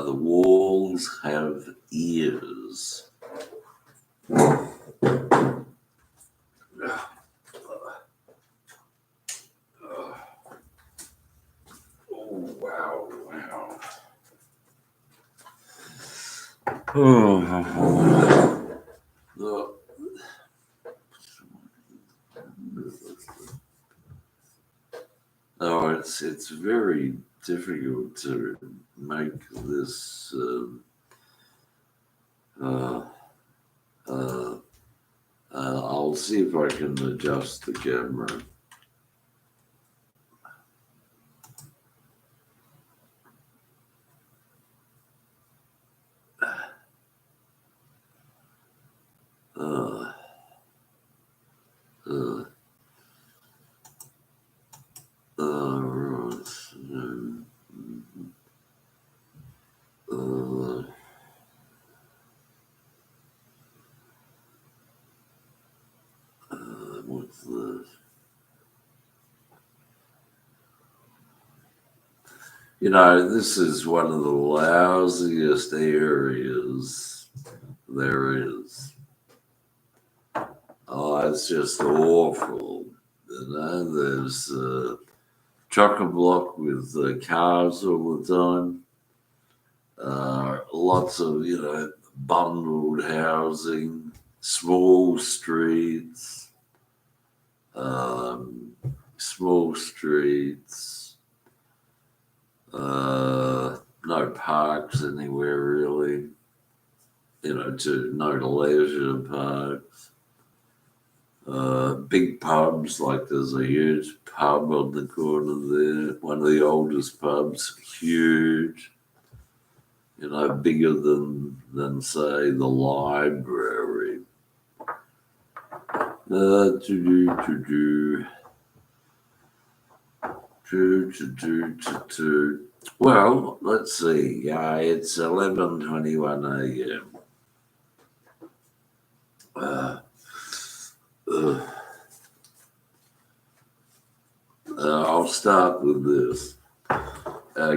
The walls have ears. It's very difficult to make this. I'll see if I can adjust the camera. What's this? This is one of the lousiest areas there is. Oh, it's just awful. There's chock-a-block with cars all the time. Lots of, bundled housing, small streets, no parks anywhere really, no leisure parks. Big pubs, like there's a huge pub on the corner there, one of the oldest pubs, huge, bigger than say the library. Well, let's see. It's 11:21 a.m. I'll start with this.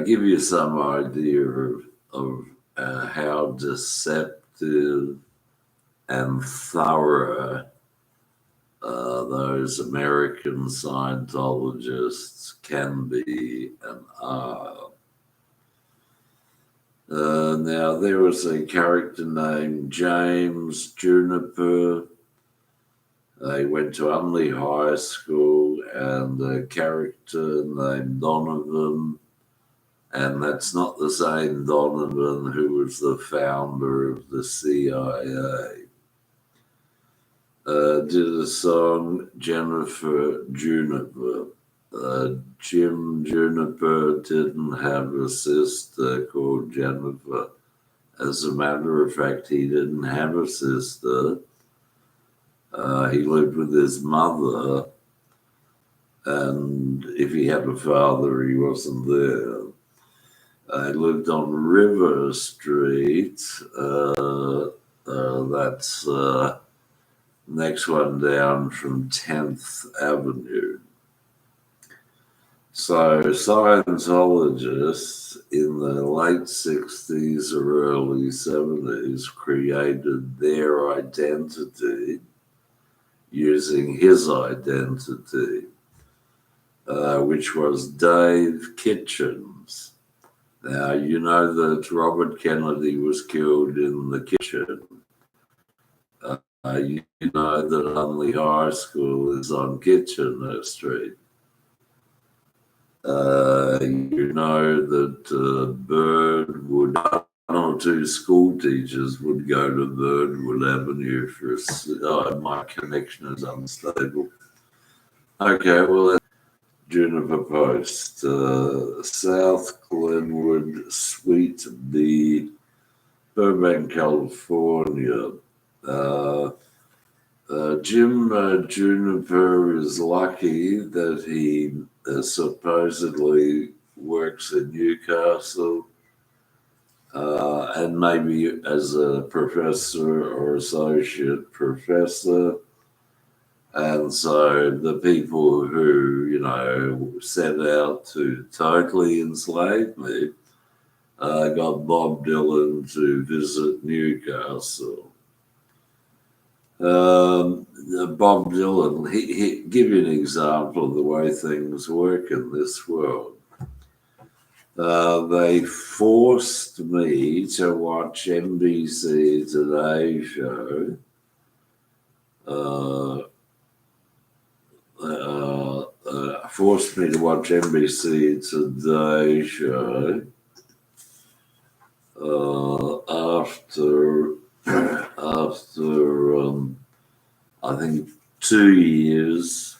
Give you some idea of how deceptive and thorough those American Scientologists can be and are. Now, there was a character named James Juniper. He went to Unley High School, and a character named Donovan, and that's not the same Donovan who was the founder of the CIA. Did a song, Jennifer Juniper. Jim Juniper didn't have a sister called Jennifer. As a matter of fact, he didn't have a sister. He lived with his mother, and if he had a father, he wasn't there. He lived on River Street. That's next one down from 10th Avenue. So Scientologists in the late 60s or early 70s created their identity using his identity, which was Dave Kitchens. Now, you know that Robert Kennedy was killed in the kitchen. You know that Unley High School is on Kitchener Street. You know that Birdwood, one or two school teachers would go to Birdwood Avenue for my connection is unstable. Okay, well, Juniper Post, South Glenwood, Suite B, Burbank, California. Jim Juniper is lucky that he supposedly works in Newcastle. and maybe as a professor or associate professor. And so the people who, set out to totally enslave me got Bob Dylan to visit Newcastle. Bob Dylan, he give you an example of the way things work in this world. They forced me to watch NBC Today show. Forced me to watch NBC Today show after I think 2 years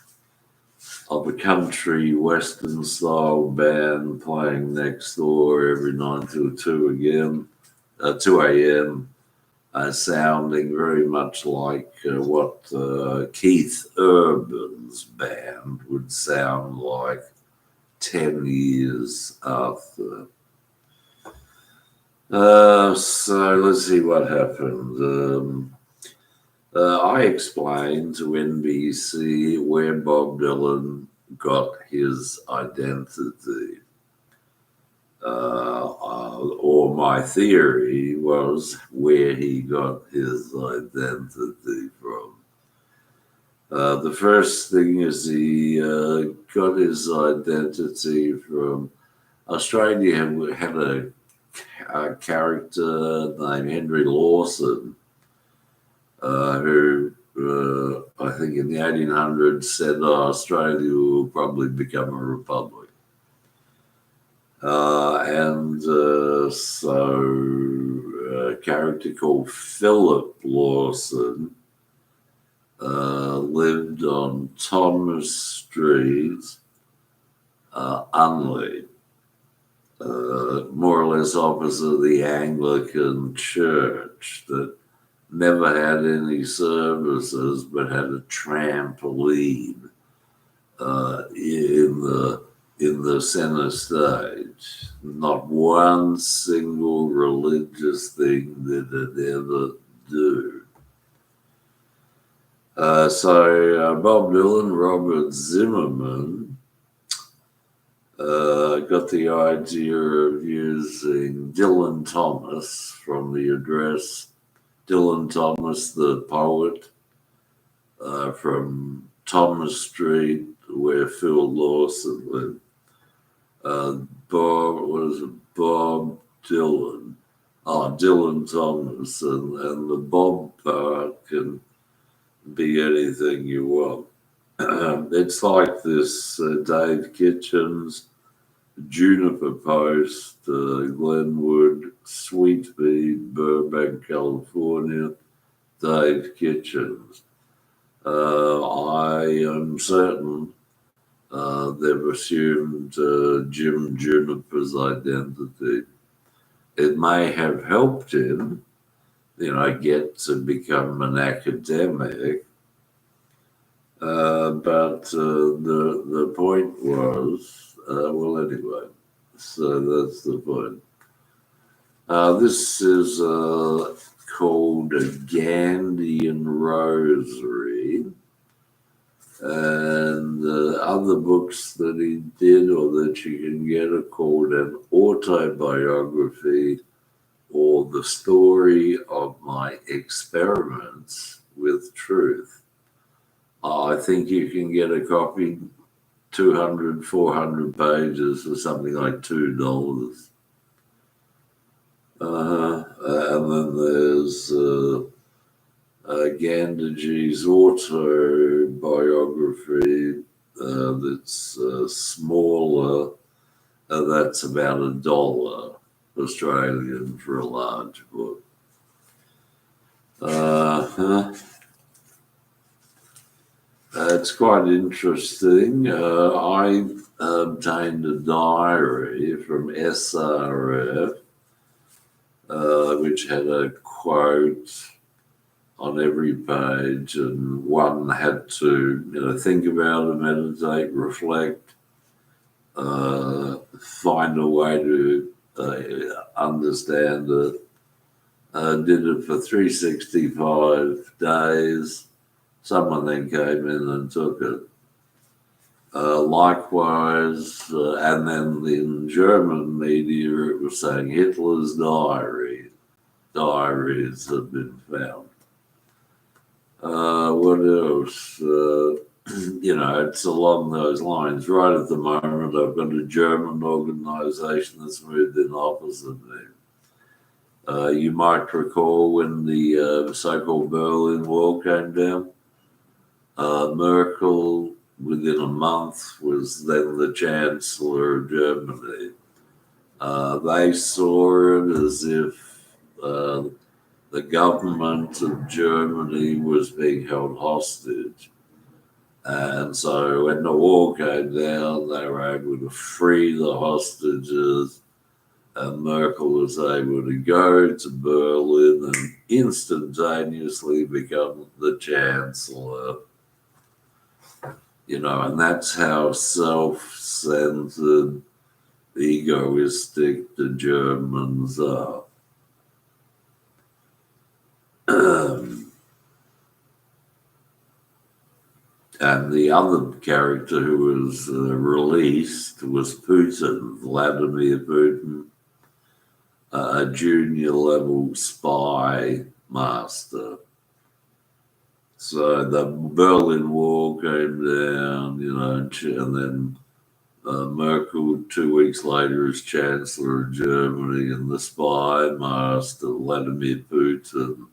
of a country western style band playing next door every night till 2 a.m. Sounding very much like what Keith Urban's band would sound like 10 years after. So let's see what happened. I explained to NBC where Bob Dylan got his identity. Or my theory was where he got his identity from. The first thing is he got his identity from Australia. Had a character named Henry Lawson, who I think in the 1800s said Australia will probably become a republic. So a character called Philip Lawson lived on Thomas Street, Unley, more or less opposite the Anglican Church that never had any services but had a trampoline in the center stage. Not one single religious thing did it ever do. So Bob Dylan, Robert Zimmerman, got the idea of using Dylan Thomas from the address. Dylan Thomas, the poet, from Thomas Street, where Phil Lawson lived. Bob Dylan? Dylan Thomas, and the Bob part can be anything you want. It's like this Dave Kitchens, Juniper Post, Glenwood, Sweetmeat, Burbank, California, Dave Kitchens. I am certain they've assumed Jim Juniper's identity. It may have helped him, get to become an academic, but the point was, anyway, so that's the point. This is called a Gandhian Rosary, and other books that he did or that you can get are called an autobiography or the story of my experiments with truth. I think you can get a copy, 200, 400 pages for something like $2. And then there's Gandhiji's autobiography that's smaller. That's about $1 Australian for a large book. It's quite interesting. I obtained a diary from SRF, which had a quote on every page, and one had to, think about it, meditate, reflect, find a way to understand it. Did it for 365 days. Someone then came in and took it. Likewise, and then in German media, it was saying Hitler's diaries have been found. What else? It's along those lines. Right at the moment, I've got a German organisation that's moved in opposite me. You might recall when the so-called Berlin Wall came down, Merkel, within a month, was then the Chancellor of Germany. They saw it as if the government of Germany was being held hostage. And so when the wall came down, they were able to free the hostages, and Merkel was able to go to Berlin and instantaneously become the Chancellor. And that's how self-centered, egoistic the Germans are. And the other character who was released was Putin, Vladimir Putin, a junior level spy master. So the Berlin Wall came down, and then Merkel 2 weeks later is Chancellor of Germany, and the spy master, Vladimir Putin,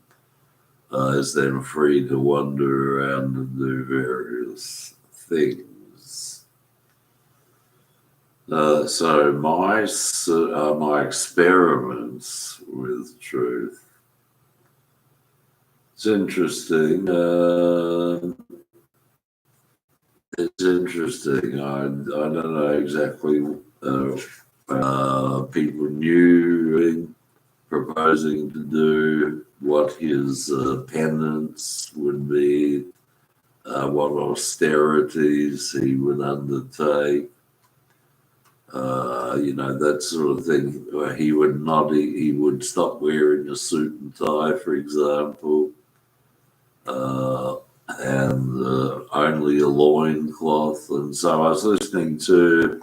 is then free to wander around and do various things. So my experiments with truth. It's interesting. I don't know exactly people knew proposing to do, what his penance would be, what austerities he would undertake, that sort of thing. He would stop wearing a suit and tie, for example, and only a loincloth. And so I was listening to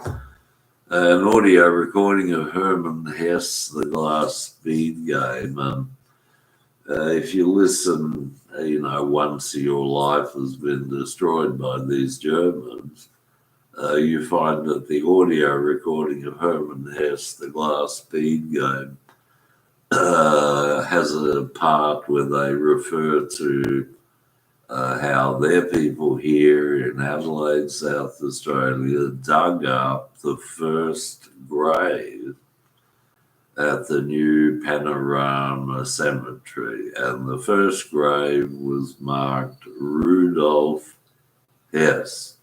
an audio recording of Hermann Hesse, The Glass Bead Game. And if you listen, once your life has been destroyed by these Germans, you find that the audio recording of Hermann Hesse, The Glass Bead Game, has a part where they refer to how their people here in Adelaide, South Australia, dug up the first grave at the new Panorama Cemetery. And the first grave was marked Rudolf Hess,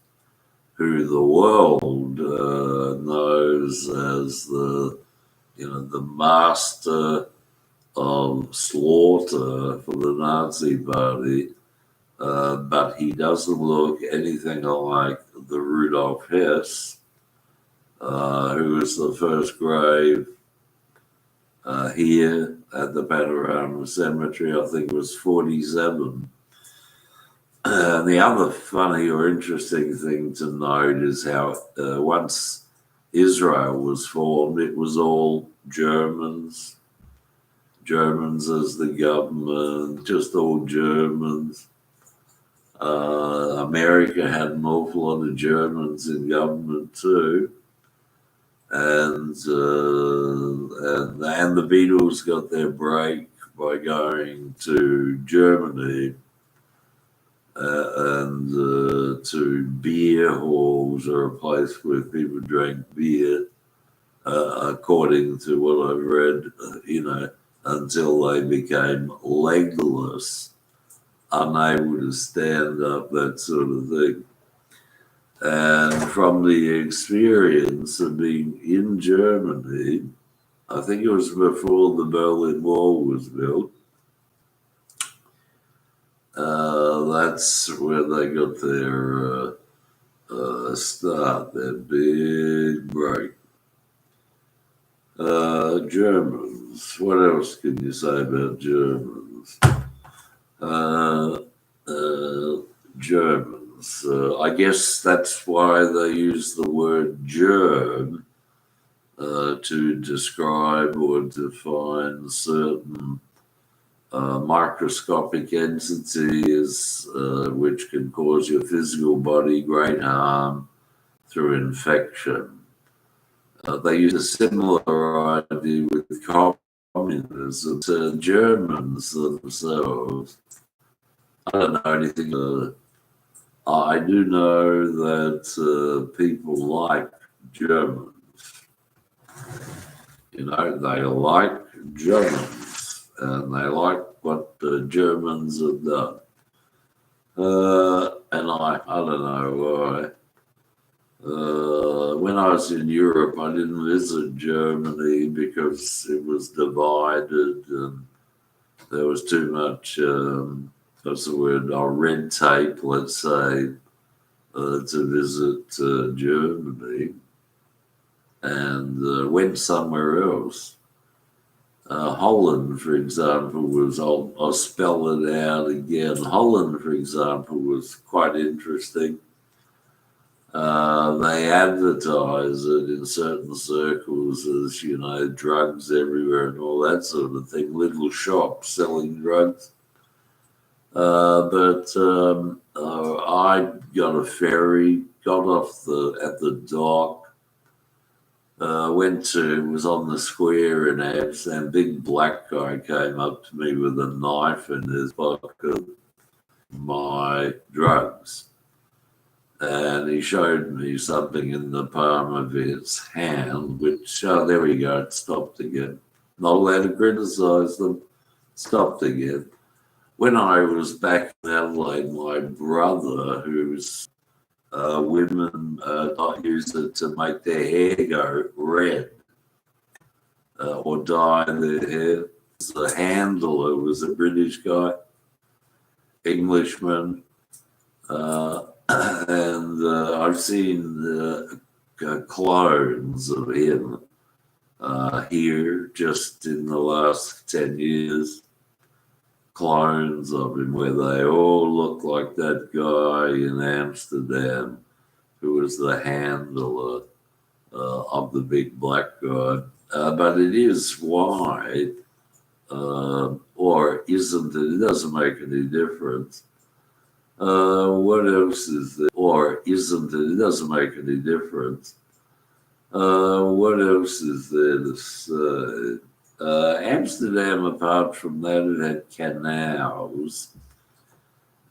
who the world knows as the master of slaughter for the Nazi Party. But he doesn't look anything like the Rudolf Hess, who was the first grave here at the Panorama Cemetery. I think it was 47. And the other funny or interesting thing to note is how once Israel was formed, it was all Germans as the government, just all Germans. America had an awful lot of Germans in government too, and the Beatles got their break by going to Germany and to beer halls, or a place where people drank beer, according to what I've read, until they became legless, unable to stand up, that sort of thing. And from the experience of being in Germany, I think it was before the Berlin Wall was built, that's where they got their start, their big break. Germans. What else can you say about Germans? Uh, uh, Germans. I guess that's why they use the word germ to describe or define certain microscopic entities which can cause your physical body great harm through infection. They use a similar idea with communism. The Germans themselves, I don't know anything. I do know that people like Germans. You know, they like Germans, and they like what the Germans have done. And I don't know why. When I was in Europe, I didn't visit Germany because it was divided and there was too much, what's the word, red tape, let's say, to visit Germany, and went somewhere else. Holland, for example, I'll spell it out again. Holland, for example, was quite interesting. They advertise it in certain circles as, you know, drugs everywhere and all that sort of thing, little shops selling drugs. But I got a ferry, got off at the dock, was on the square in Amsterdam. Big black guy came up to me with a knife in his pocket, my drugs. And he showed me something in the palm of his hand, which, there we go, it stopped again. Not allowed to criticise them, stopped again. When I was back in Adelaide, my brother, whose women use it to make their hair go red or dye their hair. The handler was a British guy, Englishman, and I've seen clones of him here just in the last 10 years. Clones of him where they all look like that guy in Amsterdam who was the handler of the big black guy. But it is white, or isn't it? It doesn't make any difference. What else is there? Or isn't it? It doesn't make any difference. What else is there to say? Amsterdam, apart from that, it had canals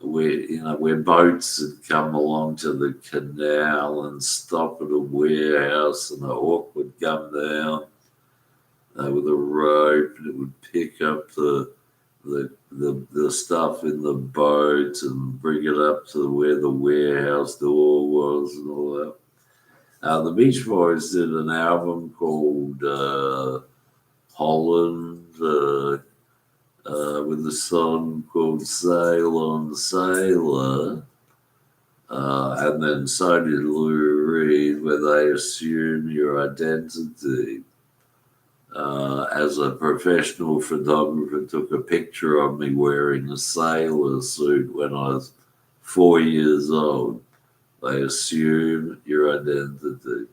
where boats had come along to the canal and stop at a warehouse, and a hawk would come down with a rope, and it would pick up the stuff in the boat and bring it up to where the warehouse door was and all that. The Beach Boys did an album called Holland, with a song called Sail On Sailor, and then so did Lou Reed, where they assume your identity. As a professional photographer, took a picture of me wearing a sailor suit when I was 4 years old. They assume your identity.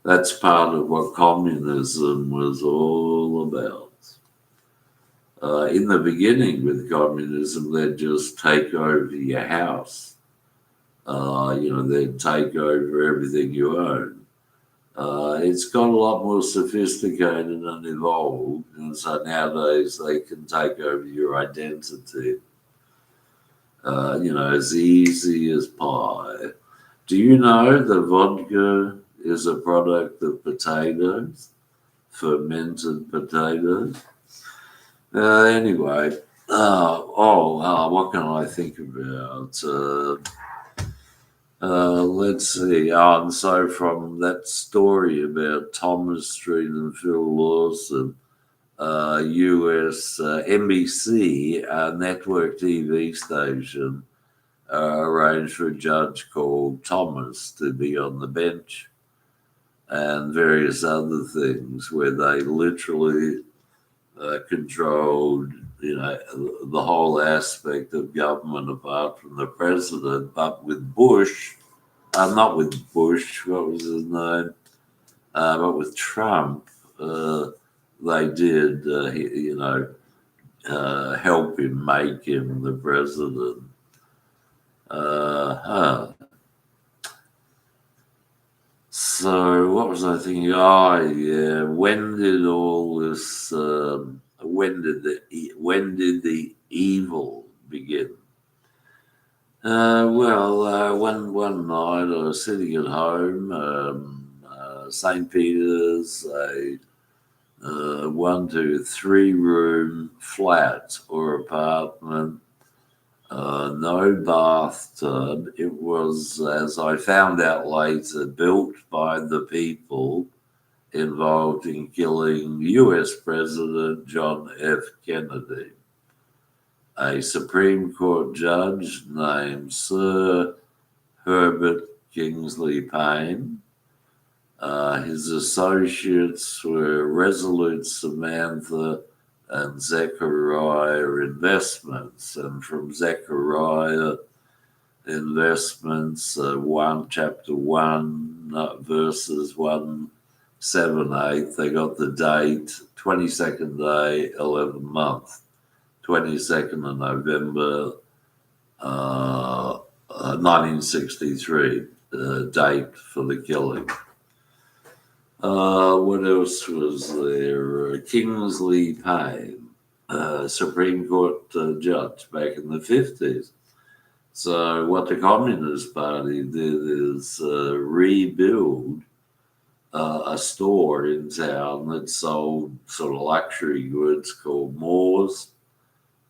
That's part of what communism was all about. In the beginning with communism, they'd just take over your house. They'd take over everything you own. It's got a lot more sophisticated and evolved, and so nowadays they can take over your identity. As easy as pie. Do you know that vodka is a product of potatoes, fermented potatoes? Anyway, what can I think about? Let's see. And so from that story about Thomas Street and Phil Lawson, US NBC network TV station arranged for a judge called Thomas to be on the bench. and various other things where they literally controlled, the whole aspect of government apart from the president. But with Bush, not with Bush, what was his name? But with Trump, they did, help him make him the president. So what was I thinking? Oh yeah, when did all this? When did the evil begin? One night I was sitting at home, St. Peter's, a 1 to 3 room flat or apartment. No bathtub. It was, as I found out later, built by the people involved in killing US President John F. Kennedy. A Supreme Court judge named Sir Herbert Kingsley Payne. His associates were Resolute Samantha and Zechariah Investments, and from Zechariah Investments, chapter 1, verses 178, they got the date, 22nd day, 11th month, 22nd of November, 1963, date for the killing. What else was there? Kingsley Payne, Supreme Court judge back in the 50s. So what the Communist Party did is rebuild a store in town that sold sort of luxury goods called Moore's,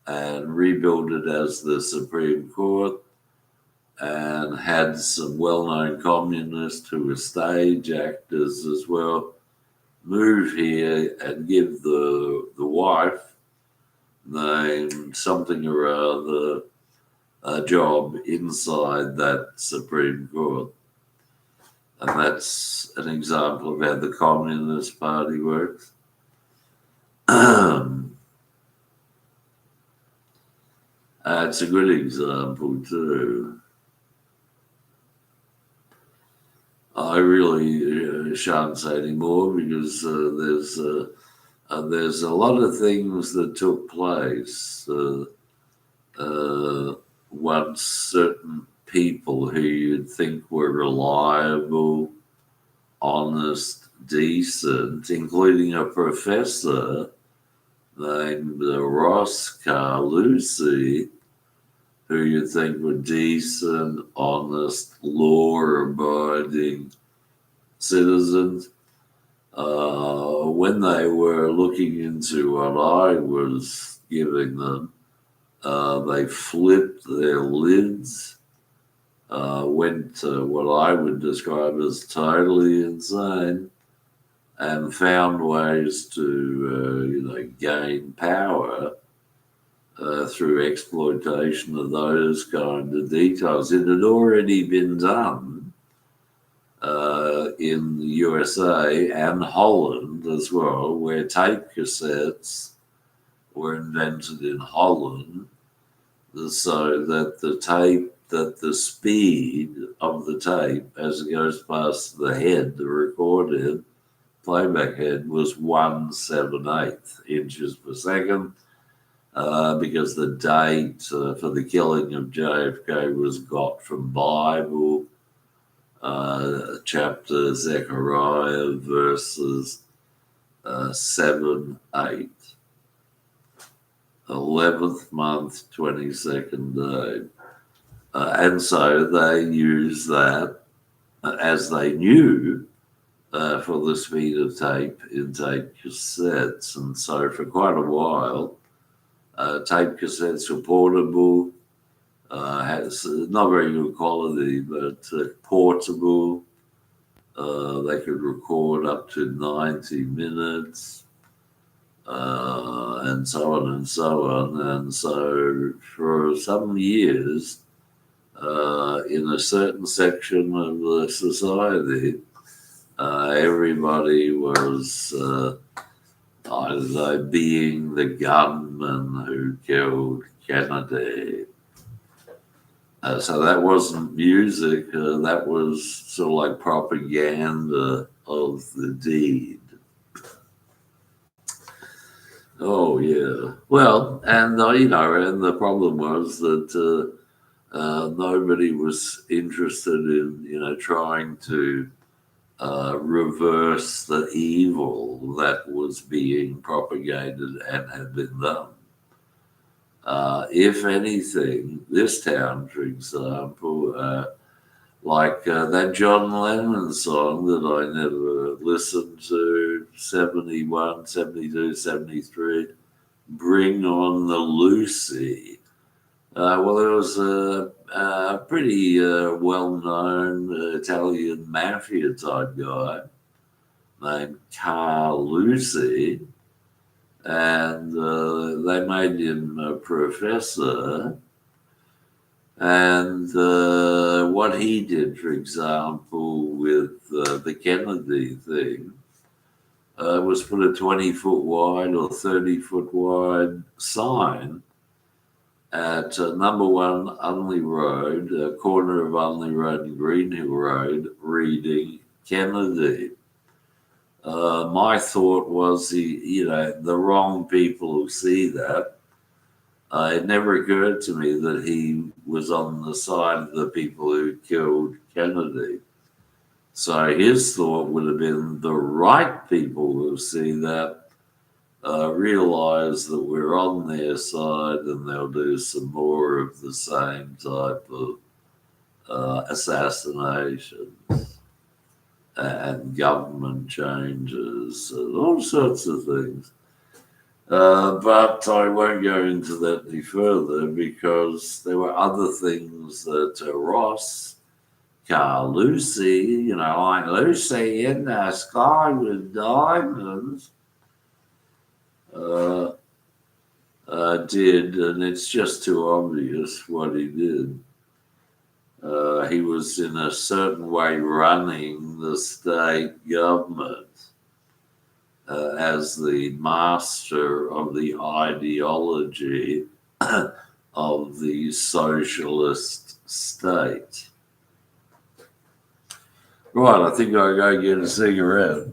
and rebuild it as the Supreme Court, and had some well-known communists who were stage actors as well move here and give the wife, named something or other, a job inside that Supreme Court. And that's an example of how the Communist Party works. It's a good example too. I really shan't say anymore because there's a lot of things that took place once certain people who you'd think were reliable, honest, decent, including a professor named Ross Carlucci, who you think were decent, honest, law-abiding citizens. When they were looking into what I was giving them, they flipped their lids, went to what I would describe as totally insane, and found ways to, gain power through exploitation of those kind of details. It had already been done in the USA and Holland as well, where tape cassettes were invented in Holland, so that the speed of the tape as it goes past the head, the recorded playback head, was 1/78 inches per second. Because the date for the killing of JFK was got from Bible, chapter Zechariah, verses 7-8. 11th month, 22nd day. And so they used that as they knew for the speed of tape in tape cassettes. And so for quite a while, tape cassettes were portable, has not very good quality, but portable. They could record up to 90 minutes, and so on and so on. And so for some years, in a certain section of the society, Everybody was, I don't know, being the gunman who killed Kennedy. So that wasn't music, that was sort of like propaganda of the deed. Oh, yeah. Well, and, and the problem was that nobody was interested in, trying to reverse the evil that was being propagated and had been done. If anything, this town, for example, like that John Lennon song that I never listened to, 71, 72, 73, Bring On the Lucy. Well, there was a pretty well-known Italian mafia type guy named Carlucci, and they made him a professor. And what he did, for example, with the Kennedy thing, was put a 20-foot wide or 30-foot wide sign at number 1 Unley Road, corner of Unley Road and Greenhill Road, reading Kennedy. My thought was, the wrong people who see that. It never occurred to me that he was on the side of the people who killed Kennedy. So his thought would have been the right people who see that realize that we're on their side and they'll do some more of the same type of assassinations and government changes and all sorts of things. But I won't go into that any further because there were other things that Ross, Lucy, like Lucy in the sky with diamonds, did, and it's just too obvious what he did. He was in a certain way running the state government as the master of the ideology of the socialist state. Right, I think I'll go get a cigarette.